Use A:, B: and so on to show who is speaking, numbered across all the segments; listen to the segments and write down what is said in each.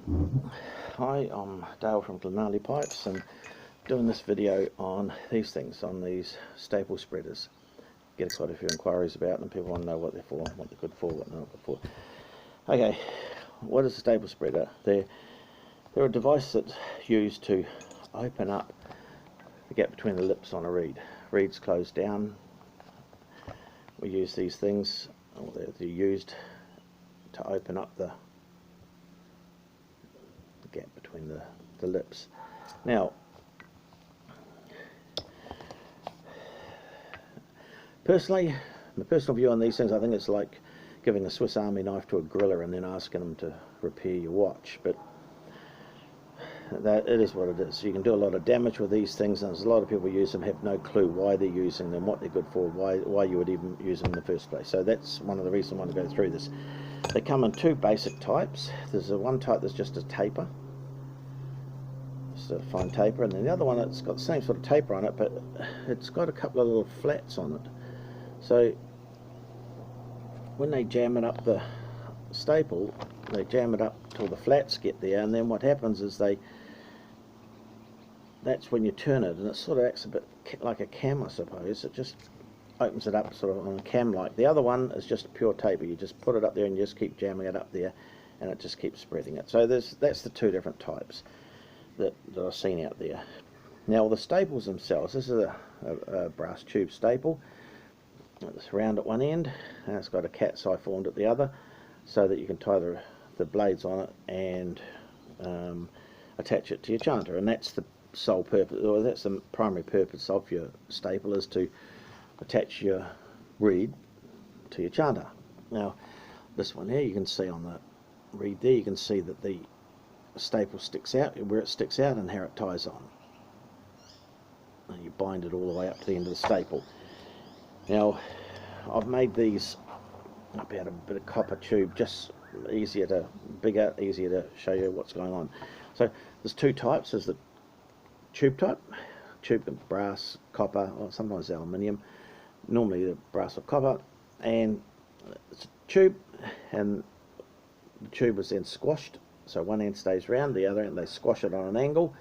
A: Hi, I'm Dale from Glenarley Pipes and doing this video on these things, on these staple spreaders. Get quite a few inquiries about them. People want to know what they're for, what they're good for, what they're not good for. Okay, what is a staple spreader? They're a device that's used to open up the gap between the lips on a reed. Reeds close down. We use these things, or they're used to open up the gap between the lips. Now, personally, my personal view on these things, I think it's like giving a Swiss Army knife to a griller and then asking them to repair your watch. But that it is what it is. You can do a lot of damage with these things, and there's a lot of people use them, have no clue why they're using them, what they're good for, why you would even use them in the first place. So that's one of the reasons I want to go through this. They come in two basic types. There's one type that's just a taper, just a fine taper, and then the other one that's got the same sort of taper on it, but it's got a couple of little flats on it. So when they jam it up the staple, they jam it up till the flats get there, and then what happens is that's when you turn it, and it sort of acts a bit like a cam, I suppose. It just opens it up sort of on a cam like. The other one is just pure taper. You just put it up there and you just keep jamming it up there, and it just keeps spreading it. So that's the two different types that I've seen out there. Now the staples themselves, this is a brass tube staple. It's round at one end, and it's got a cat's eye formed at the other, so that you can tie the blades on it and attach it to your chanter. And that's the sole purpose, or that's the primary purpose of your staple, is to attach your reed to your chanter. Now this one here, you can see on the reed there, you can see that the staple sticks out, where it sticks out, and how it ties on. And you bind it all the way up to the end of the staple. Now I've made these up out of a bit of copper tube, just bigger, easier to show you what's going on. So there's two types. There's the tube type, tube of brass, copper, or sometimes aluminium, normally the brass or copper, and it's a tube, and the tube is then squashed, so one end stays round, the other end they squash it on an angle,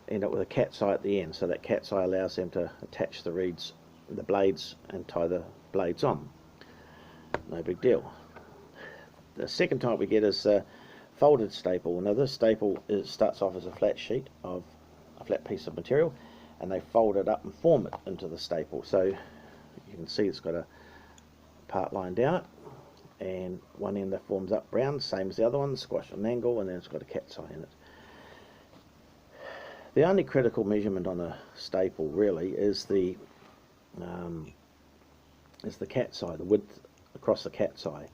A: end up with a cat's eye at the end, so that cat's eye allows them to attach the reeds, the blades, and tie the blades on. No big deal. The second type we get is a folded staple. Now this staple starts off as a flat sheet of a flat piece of material, and they fold it up and form it into the staple. So you can see it's got a part line down it, and one end that forms up round, same as the other one, squashed at an angle, and then it's got a cat's eye in it. The only critical measurement on a staple really is the cat's eye, the width across the cat's eye.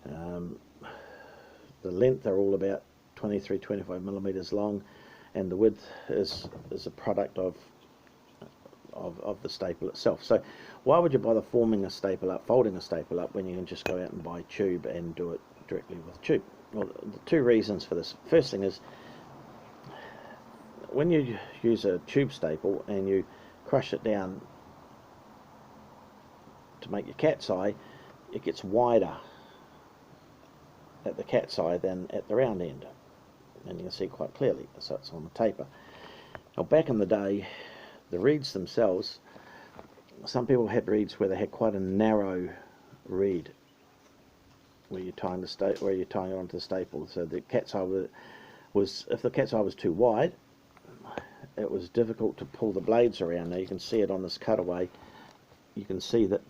A: The length are all about 23-25 millimeters long, and the width is a product of the staple itself. So why would you bother forming a staple up, folding a staple up, when you can just go out and buy tube and do it directly with tube? Well, the two reasons for this. First thing is, when you use a tube staple and you crush it down to make your cat's eye, it gets wider at the cat's eye than at the round end, and you can see quite clearly, so it's on the taper. Now back in the day, the reeds themselves, some people had reeds where they had quite a narrow reed where you're tying it onto the staple, so the cat's eye was, if the cat's eye was too wide, it was difficult to pull the blades around. Now you can see it on this cutaway. You can see that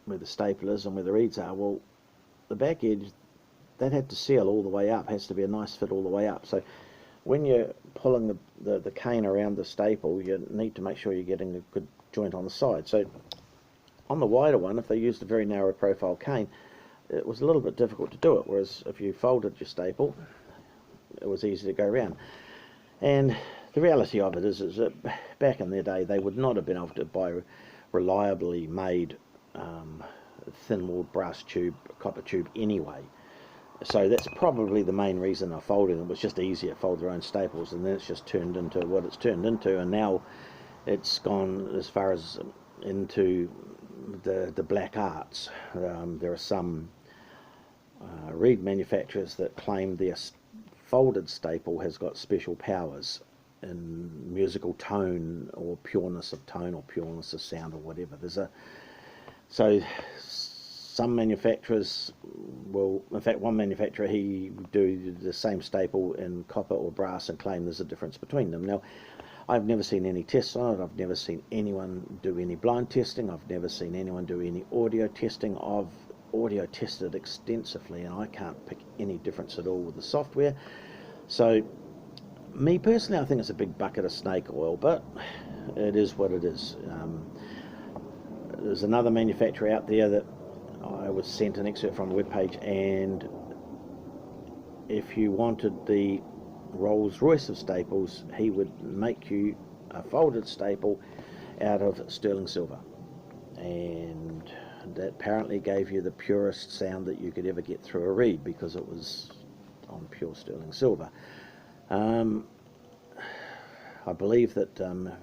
A: where the staple is and where the reeds are, well, the back edge, that had to seal all the way up, has to be a nice fit all the way up. So when you're pulling the cane around the staple, you need to make sure you're getting a good joint on the side. So on the wider one, if they used a very narrow profile cane, it was a little bit difficult to do it, whereas if you folded your staple, it was easy to go around. And the reality of it is that back in their day, they would not have been able to buy reliably made thin-walled brass tube, copper tube anyway. So that's probably the main reason they're folding them. It was just easier to fold their own staples, and then it's just turned into what it's turned into, and now it's gone as far as into the black arts. There are some reed manufacturers that claim their folded staple has got special powers in musical tone or pureness of tone or pureness of sound or whatever. So some manufacturers will, in fact one manufacturer, he do the same staple in copper or brass and claim there's a difference between them. Now I've never seen any tests on it, I've never seen anyone do any blind testing, I've never seen anyone do any audio testing. I've audio tested extensively and I can't pick any difference at all with the software. So me personally, I think it's a big bucket of snake oil, but it is what it is. There's another manufacturer out there that I was sent an excerpt from a webpage, and if you wanted the Rolls-Royce of staples, he would make you a folded staple out of sterling silver, and that apparently gave you the purest sound that you could ever get through a reed because it was on pure sterling silver. I believe that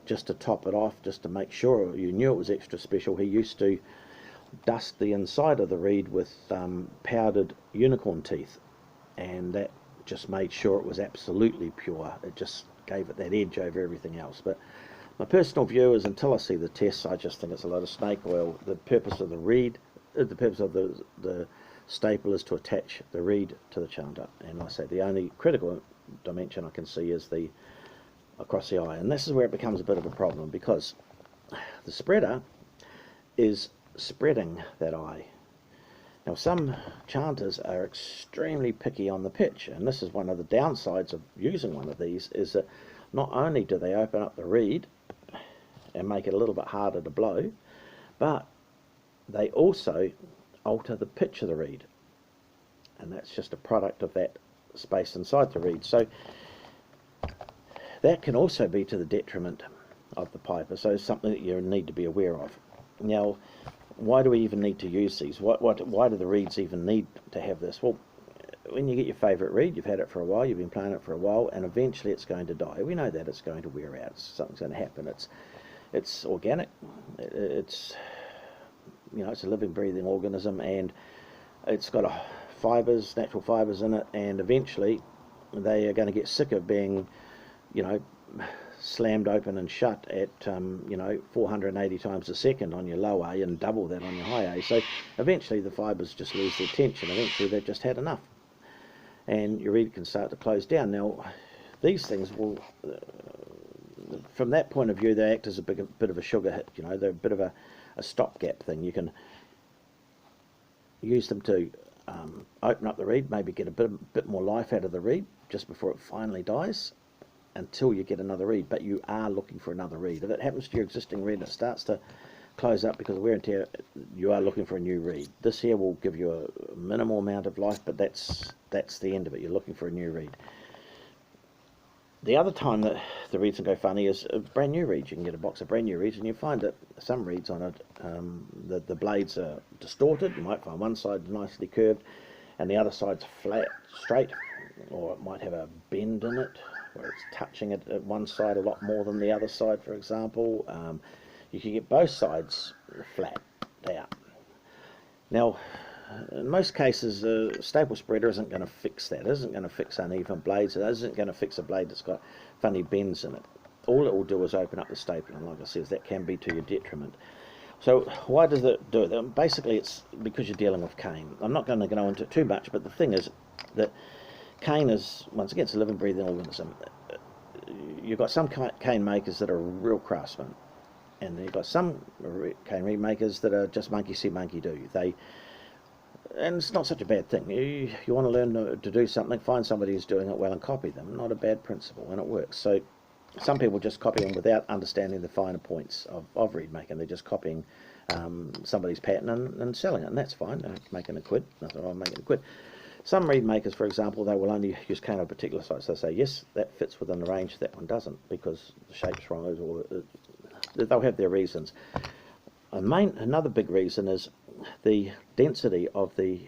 A: just to top it off, just to make sure you knew it was extra special, he used to dust the inside of the reed with powdered unicorn teeth, and that just made sure it was absolutely pure. It just gave it that edge over everything else. But my personal view is, until I see the tests, I just think it's a lot of snake oil. The purpose of the reed, the purpose of the staple is to attach the reed to the chanter, and I say the only critical dimension I can see is the across the eye, and this is where it becomes a bit of a problem, because the spreader is spreading that eye. Now some chanters are extremely picky on the pitch, and this is one of the downsides of using one of these, is that not only do they open up the reed and make it a little bit harder to blow, but they also alter the pitch of the reed, and that's just a product of that space inside the reed. So that can also be to the detriment of the piper, so it's something that you need to be aware of. Now, why do we even need to use these? Why do the reeds even need to have this? Well, when you get your favourite reed, you've had it for a while, you've been playing it for a while, and eventually it's going to die. We know that it's going to wear out, something's going to happen. It's organic, it's a living, breathing organism, and it's got natural fibres in it, and eventually they are going to get sick of being slammed open and shut at 480 times a second on your low A and double that on your high A. So eventually the fibres just lose their tension. Eventually they've just had enough, and your reed can start to close down. Now these things will, from that point of view, they act as a bit of a sugar hit. They're a bit of a stopgap thing. You can use them to open up the reed, maybe get a bit more life out of the reed just before it finally dies, until you get another reed. But you are looking for another reed. If it happens to your existing reed and it starts to close up because of wear and tear, you are looking for a new reed. This here will give you a minimal amount of life, but that's the end of it. You're looking for a new reed. The other time that the reeds can go funny is brand new reeds. You can get a box of brand new reeds, and you find that some reeds on it, the blades are distorted. You might find one side nicely curved and the other side's flat, straight, or it might have a bend in it where it's touching it at one side a lot more than the other side, for example. You can get both sides flat out. Now, in most cases, a staple spreader isn't going to fix that. It isn't going to fix uneven blades. It isn't going to fix a blade that's got funny bends in it. All it will do is open up the staple, and like I said, that can be to your detriment. So why does it do it? Basically, it's because you're dealing with cane. I'm not going to go into it too much, but the thing is that cane is, once again, it's a living, breathing organism. You've got some cane makers that are real craftsmen, and you've got some cane reed makers that are just monkey see, monkey do. And it's not such a bad thing. You want to learn to do something, find somebody who's doing it well and copy them. Not a bad principle, and it works. So some people just copy them without understanding the finer points of reed making. They're just copying somebody's pattern and selling it, and that's fine. They're making a quid. Nothing wrong with making a quid. Some reed makers, for example, they will only use cane of a particular size. They say, yes, that fits within the range, that one doesn't, because the shape's wrong, or they'll have their reasons. Another big reason is the density of the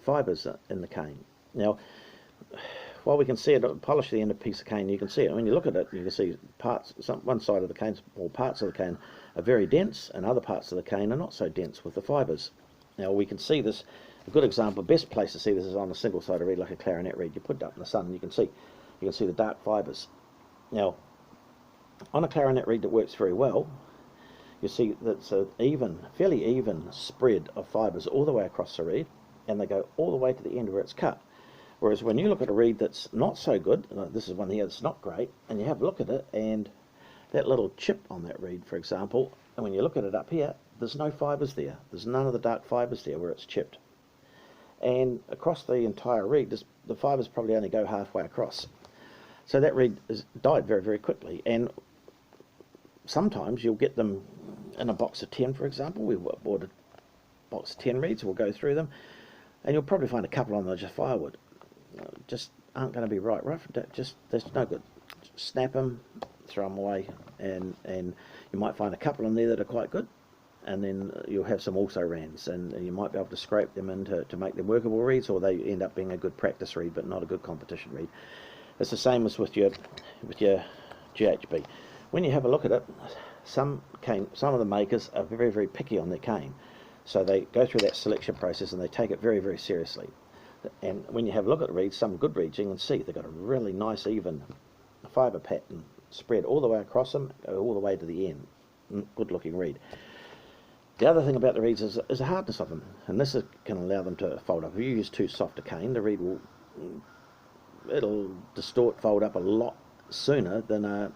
A: fibres in the cane. Now, while we can see it, polish the end of a piece of cane, you can see it. When you look at it, you can see one side of the cane, or parts of the cane, are very dense, and other parts of the cane are not so dense with the fibres. Now, we can see this A good example, best place to see this is on a single-sided reed like a clarinet reed. You put it up in the sun and you can see the dark fibres. Now, on a clarinet reed that works very well, you see that's a fairly even spread of fibres all the way across the reed, and they go all the way to the end where it's cut. Whereas when you look at a reed that's not so good, this is one here that's not great, and you have a look at it, and that little chip on that reed, for example, and when you look at it up here, there's no fibres there. There's none of the dark fibres there where it's chipped. And across the entire reed, the fibres probably only go halfway across. So that reed has died very, very quickly. And sometimes you'll get them in a box of 10, for example. We bought a box of 10 reeds, we'll go through them, and you'll probably find a couple on them just firewood. Just aren't going to be right. That's no good. Just snap them, throw them away, and you might find a couple in there that are quite good. And then you'll have some also rans, and you might be able to scrape them in to make them workable reeds, or they end up being a good practice reed but not a good competition reed. It's the same as with your GHB. When you have a look at it, some of the makers are very, very picky on their cane, so they go through that selection process and they take it very, very seriously. And when you have a look at the reeds, some good reeds, you can see they've got a really nice even fibre pattern spread all the way across them, all the way to the end. Good looking reed. The other thing about the reeds is the hardness of them, and this can allow them to fold up. If you use too soft a cane, the reed it'll distort, fold up a lot sooner than a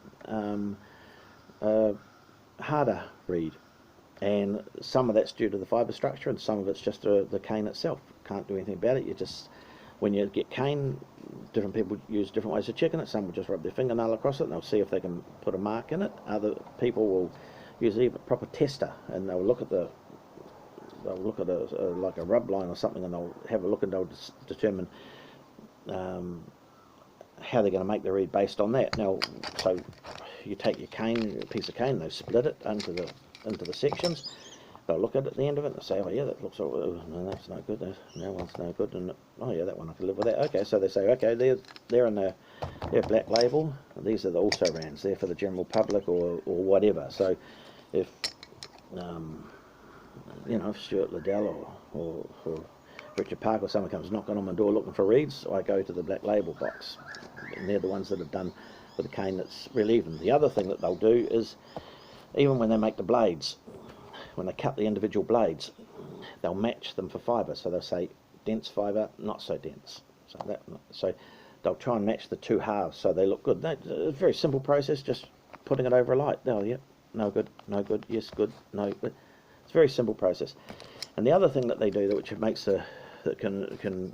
A: harder reed. And some of that's due to the fibre structure, and some of it's just the cane itself. Can't do anything about it. When you get cane, different people use different ways of checking it. Some will just rub their fingernail across it and they'll see if they can put a mark in it. Other people will use even a proper tester, and they'll look at like a rub line or something, and they'll have a look and they'll determine how they're going to make the reed based on that. Now, so you take your cane, a piece of cane, they split it into the sections. They'll look at it at the end of it and say, oh yeah, that looks all, oh, no, that's no good, that one's no good, and oh yeah, that one I can live with that. Okay, so they say, okay, they're in their black label, and these are the also rans, they're for the general public or whatever. So if if Stuart Liddell or Richard Park or someone comes knocking on my door looking for reeds, I go to the black label box, and they're the ones that are done with a cane that's really even. The other thing that they'll do is, even when they make the blades, when they cut the individual blades, they'll match them for fibre. So they'll say dense fibre, not so dense. So they'll try and match the two halves so they look good. It's a very simple process, just putting it over a light. Oh yeah, no good, yes, good, no good. It's a very simple process. And the other thing that they do, which makes that can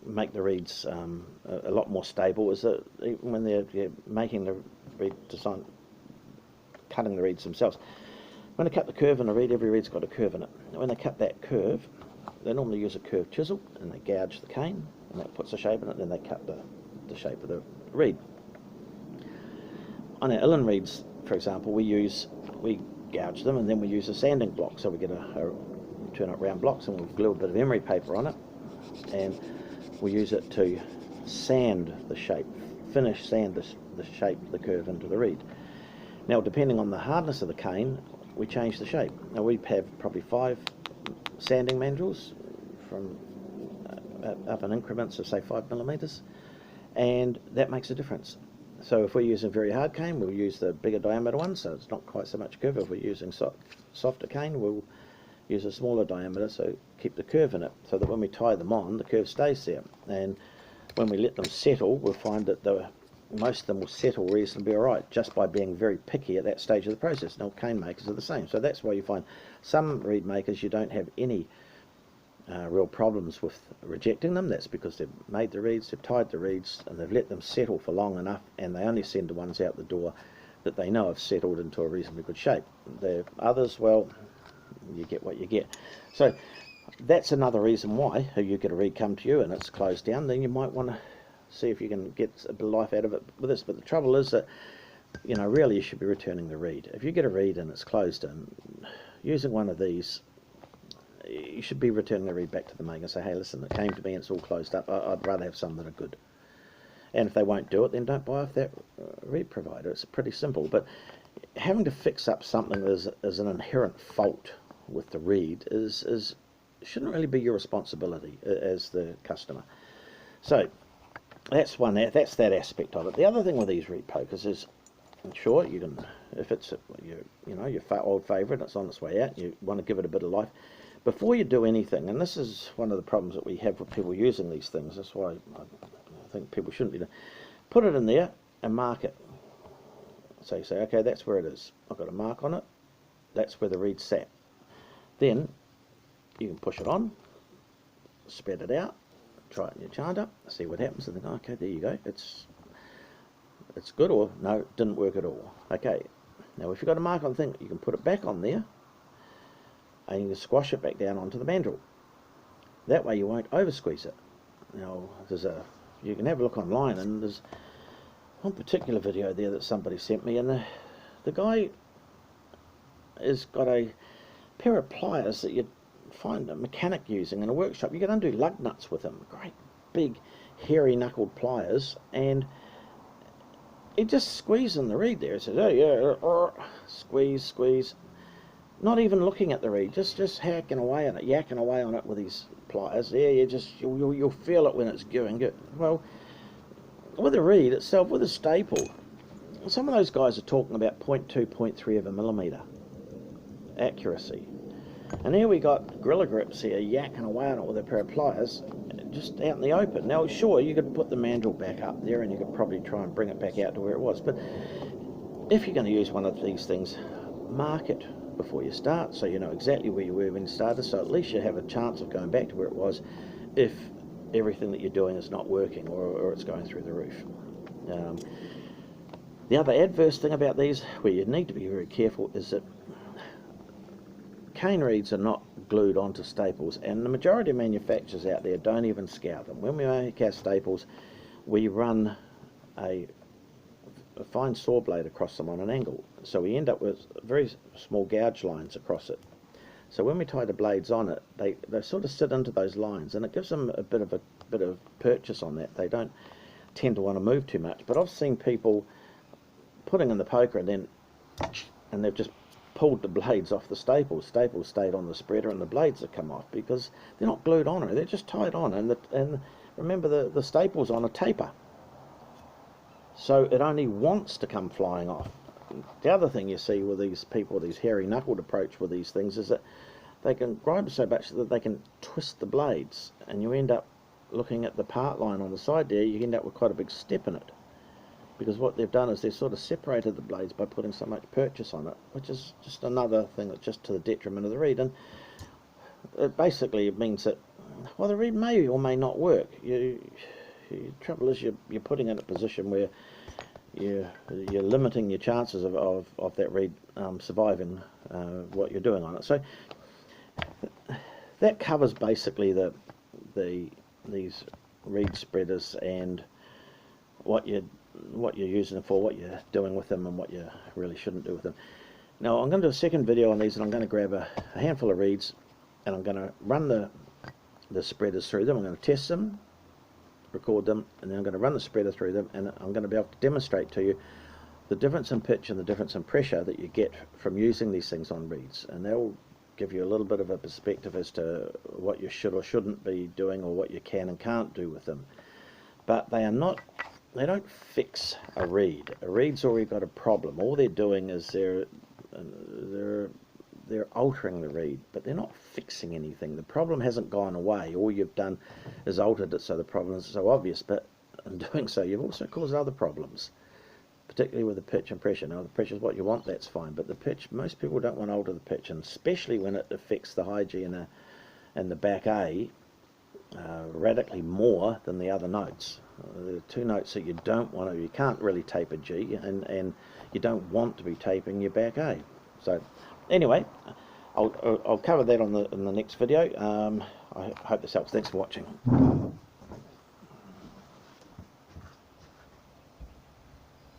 A: make the reeds a lot more stable, is that when they're making the reed design, cutting the reeds themselves, when they cut the curve in a reed, every reed's got a curve in it. When they cut that curve, they normally use a curved chisel and they gouge the cane, and that puts a shape in it, and then they cut the shape of the reed. On our ullin reeds, for example, we gouge them, and then we use a sanding block. So we get a turn up round blocks, and we've glued a bit of emery paper on it, and we use it to sand the shape, sand the shape, the curve into the reed. Now, depending on the hardness of the cane, we change the shape. Now, we have probably 5 sanding mandrels from up in increments of say 5 millimetres, and that makes a difference. So if we're using very hard cane, we'll use the bigger diameter one, so it's not quite so much curve. If we're using softer cane, we'll use a smaller diameter, so keep the curve in it, so that when we tie them on, the curve stays there. And when we let them settle, we'll find that most of them will settle reasonably all right, just by being very picky at that stage of the process. Now, cane makers are the same, so that's why you find some reed makers, you don't have any real problems with rejecting them. That's because they've made the reeds, they've tied the reeds, and they've let them settle for long enough, and they only send the ones out the door that they know have settled into a reasonably good shape. The others, well, you get what you get. So that's another reason why, if you get a reed come to you and it's closed down, then you might want to see if you can get a bit of life out of it with this. But the trouble is that, really you should be returning the reed. If you get a reed and it's closed in, using one of these, you should be returning the reed back to the maker and say, hey, listen, it came to me and it's all closed up. I'd rather have some that are good. And if they won't do it, then don't buy off that reed provider. It's pretty simple. But having to fix up something that is an inherent fault with the reed is shouldn't really be your responsibility as the customer. So that's that's that aspect of it. The other thing with these reed pokers is, sure, you can, if it's your old favourite, it's on its way out, you want to give it a bit of life. Before you do anything, and this is one of the problems that we have with people using these things, that's why I think people shouldn't be doing, put it in there and mark it. So you say, okay, that's where it is. I've got a mark on it. That's where the reed sat. Then you can push it on, spread it out, try it in your chanter, see what happens, and think, okay, there you go. It's good, or no, it didn't work at all. Okay, now if you've got a mark on the thing, you can put it back on there, and you can squash it back down onto the mandrel. That way you won't over squeeze it. Now you can have a look online, and there's one particular video there that somebody sent me, and the guy has got a pair of pliers that you'd find a mechanic using in a workshop. You can undo lug nuts with them, great big hairy knuckled pliers, and he just squeezes in the reed there. He says, oh yeah, squeeze, not even looking at the reed, just hacking away on it, yakking away on it with his pliers. Yeah, you'll feel it when it's going good. Well, with a reed itself, with a staple, some of those guys are talking about 0.2, 0.3 of a millimetre accuracy. And here we got gorilla grips here yakking away on it with a pair of pliers, just out in the open. Now, sure, you could put the mandrel back up there and you could probably try and bring it back out to where it was, but if you're going to use one of these things, mark it before you start so you know exactly where you were when you started, so at least you have a chance of going back to where it was if everything that you're doing is not working or it's going through the roof. The other adverse thing about these, where you need to be very careful, is that cane reeds are not glued onto staples, and the majority of manufacturers out there don't even scour them. When we make our staples, we run a fine saw blade across them on an angle, so we end up with very small gouge lines across it. So when we tie the blades on it, they sort of sit into those lines, and it gives them a bit of purchase on that. They don't tend to want to move too much. But I've seen people putting in the poker and they've just pulled the blades off the staples. Staples stayed on the spreader and the blades have come off because they're not glued on, or they're just tied on. And remember, the staples on a taper, so it only wants to come flying off. The other thing you see with these people, these hairy knuckled approach with these things, is that they can grind so much that they can twist the blades, and you end up looking at the part line on the side there, you end up with quite a big step in it, because what they've done is they've sort of separated the blades by putting so much purchase on it, which is just another thing that's just to the detriment of the reed. And it basically means that, well, the reed may or may not work. The trouble is you're putting it in a position where you're limiting your chances of that reed surviving what you're doing on it. So that covers basically these reed spreaders and what you're using them for, what you're doing with them, and what you really shouldn't do with them. Now I'm going to do a second video on these, and I'm going to grab a handful of reeds, and I'm going to run the spreaders through them. I'm going to test them, record them, and then I'm going to run the spreader through them, and I'm going to be able to demonstrate to you the difference in pitch and the difference in pressure that you get from using these things on reeds, and that will give you a little bit of a perspective as to what you should or shouldn't be doing, or what you can and can't do with them. But they don't fix a reed. A reed's already got a problem. All they're doing is they're altering the reed, but they're not fixing anything. The problem hasn't gone away. All you've done is altered it so the problem is so obvious, but in doing so you've also caused other problems, particularly with the pitch and pressure. Now, the pressure is what you want, that's fine, but the pitch, most people don't want to alter the pitch, and especially when it affects the high G and the back A radically more than the other notes. There are two notes that you don't want to, you can't really tape a G, and you don't want to be taping your back A. So anyway, I'll cover that in the next video. I hope this helps. Thanks for watching.